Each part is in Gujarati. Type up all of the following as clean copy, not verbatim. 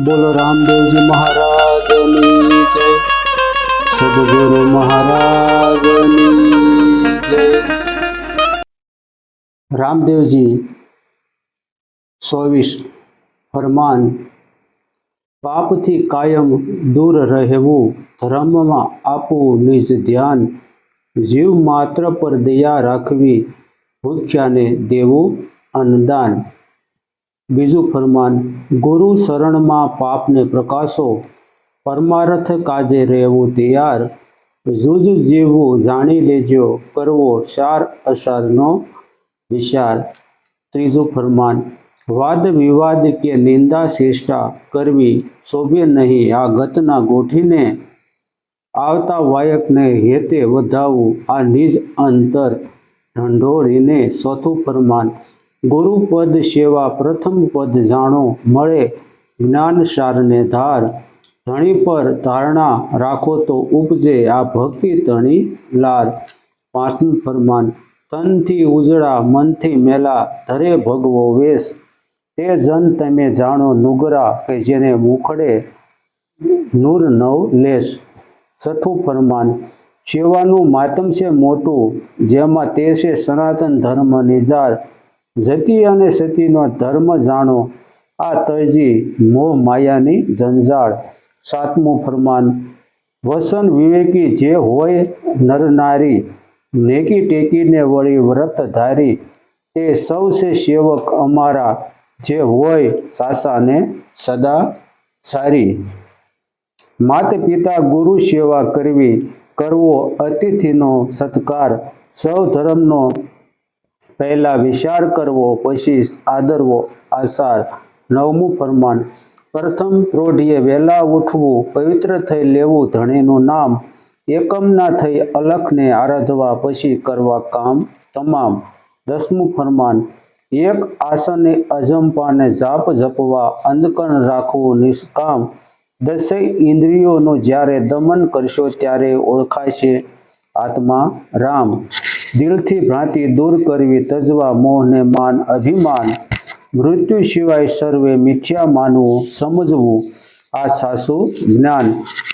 બોલો રામદેવજી મહારાજની જય, સદગુરુ મહારાજની જય। રામદેવજી 24 ફરમાન। પાપથી કાયમ દૂર રહેવું, ધર્મમાં આપવું નિજ ધ્યાન, જીવ માત્ર પર દયા રાખવી, ભૂખ્યાને દેવું અન્નદાન। બીજું ફરમાન, ગુરુ શરણમાં પાપને પ્રકાશો, પરમાર્થ કાજે રહેવું તૈયાર, જૂજ જીવવું જાણી લેજો, કરવો સાર અસારનો વિચાર। ત્રીજું ફરમાન, વાદ વિવાદ કે નિંદા ચેષ્ટા કરવી શોભે નહીં, આ ગતના ગોઠીને આવતા વાયકને હેતે વધાવવું, આ નિજ અંતર ઢંઢોળીને। ચોથું ફરમાન, ગુરુપદ સેવા પ્રથમ પદ જાણો, મળે જ્ઞાન સારને ધાર, ધણી પર ધારણા રાખો તો ઉપજે આ ભક્તિ તણી લાર। પાંચમું ફરમાન, તનથી ઉજળા મનથી મેલા, ધરે ભગવો વેશ, તે જન તમે જાણો નુગરા, કે જેને મુખડે નૂર નવ લેશ। છઠ્ઠું ફરમાન, સેવાનું માતમ છે મોટું, જેમાં તે છે સનાતન ધર્મની જાળ, જતી અને સતીનો ધર્મ જાણો, આ તજી મોહ માયાની જંજાળ। સાતમું ફરમાન, વસન વિવેકી જે હોય નર નારી, નેકી ટેકીને વળી વ્રત ધારી, તે સૌ છે સેવક અમારા, જે હોય સાસાને સદા સારી। માત પિતા ગુરુ સેવા કરવી, કરવો અતિથિનો સત્કાર, સૌ ધર્મનો પહેલા વિચાર કરવો, પછી આદરવો આચાર। નવમું ફરમાન, પ્રથમ પ્રોઢિયે વહેલા ઉઠવું, પવિત્ર થઈ લેવું ધણીનું નામ, એકમના થઈ અલખને આરાધવા, પછી કરવા કામ તમામ। દસમું ફરમાન, એક આસને અજંપાને જાપ જપવા, અંધકરણ રાખવું નિષ્કામ, દસેય ઇન્દ્રિયોનું જ્યારે દમન કરશો, ત્યારે ઓળખાશે આત્મા રામ। દિલથી ભ્રાંતિ દૂર કરવી, તજવા મોહને માન અભિમાન, મૃત્યુ સિવાય સર્વે મિથ્યા માનવું, સમજવું આ સાચું જ્ઞાન।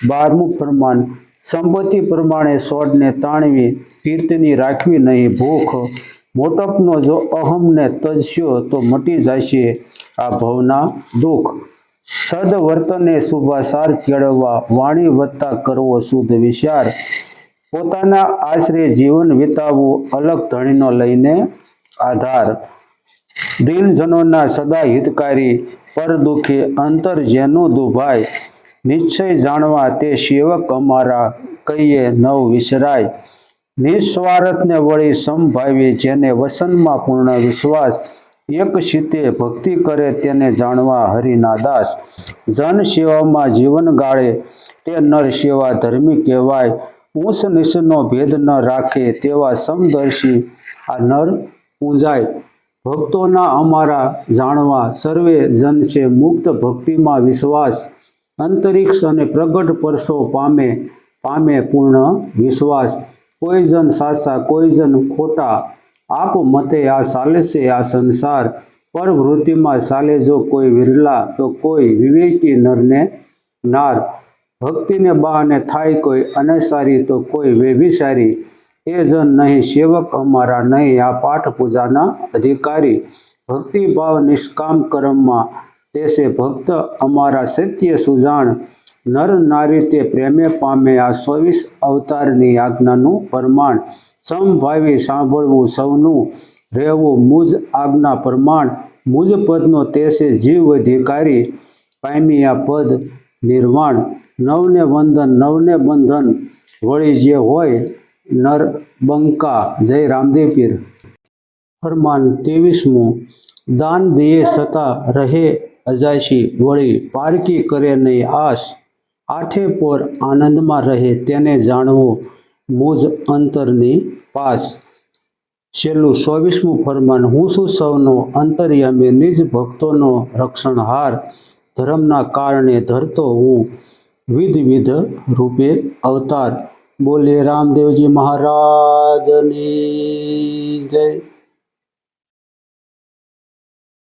12મું ફરમાન, સંપત્તિ પ્રમાણે સોડને તાણવી, કીર્તિની રાખવી નહીં ભૂખ, મોટપનો જો અહમને તજશો, તો મટી જશે આ ભવના દુઃખ। સદવર્તને શુભાચાર કેળવવા, વાણી વધતા કરવો શુદ્ધ વિચાર, પોતાના આશરે જીવન વિતાવવું, અલગ ધણીનો લઈને આધાર। દિનજનોના સદા હિતકારી, પર દુઃખી અંતર જેનું દુભાય, નિશ્ચય જાણવા તે સેવક અમારા, કહીએ નવ વિસરાય। નિસ્વાર્થને વળી સમભાવી, જેને વસનમાં પૂર્ણ વિશ્વાસ, એક ચિત્તે ભક્તિ કરે તેને જાણવા હરિના દાસ। જન સેવામાં જીવન ગાળે, તે નર સેવા ધર્મી કહેવાય, ઊંચ નીચનો ભેદ ન રાખે, તેવા સમદર્શી આ નર પૂંજાય। ભક્તોના અમારા જાણવા, સર્વે જન છે મુક્ત ભક્તિમાં વિશ્વાસ, અંતરિક્ષ અને પ્રગટ પરસો પામે, પામે પૂર્ણ વિશ્વાસ। કોઈ જન સાચા કોઈ જન ખોટા, આપ મતે આ ચાલે છે આ સંસાર, પર વૃત્તિમાં ચાલે જો કોઈ વિરલા, તો કોઈ વિવેકી નરને નાર, ભક્તિને બહાને થાય કોઈ અનસારી, તો કોઈ વ્યભિચારી, તે જન નહીં સેવક અમારા, નહીં આ પાઠ પૂજાના અધિકારી। ભક્તિ ભાવ નિષ્કામ કર્મમાં, તે છે ભક્ત અમારા સત્ય સુજાણ, નર નારી તે પ્રેમે પામે, આ 24 અવતારની આજ્ઞાનું પ્રમાણ, સમભાવી સાંભળવું સૌનું, રહેવું મુજ આજ્ઞા પ્રમાણ, મુજ પદનો તે છે જીવ અધિકારી, પામી આ પદ નિર્વાણ। નવને વંદન નવને બંધન, વળી જે હોય નર બંકા, જય રામદેવ પીર। ફરમાન 23મું, દાન દિયે છતાં રહે અજાયસી, વળી પારકી કરે નહીં આશ, આઠે પોર આનંદમાં રહે, તેને જાણવું મુજ અંતરની પાસ। છેલ્લું 24મું ફરમાન, હું છું સૌનો અંતર્યામી, નિજ ભક્તોનો રક્ષણહાર, ધર્મના કારણે ધરતો હું વિધ રૂપે અવતાર। બોલીએ રામદેવજી મહારાજની જય।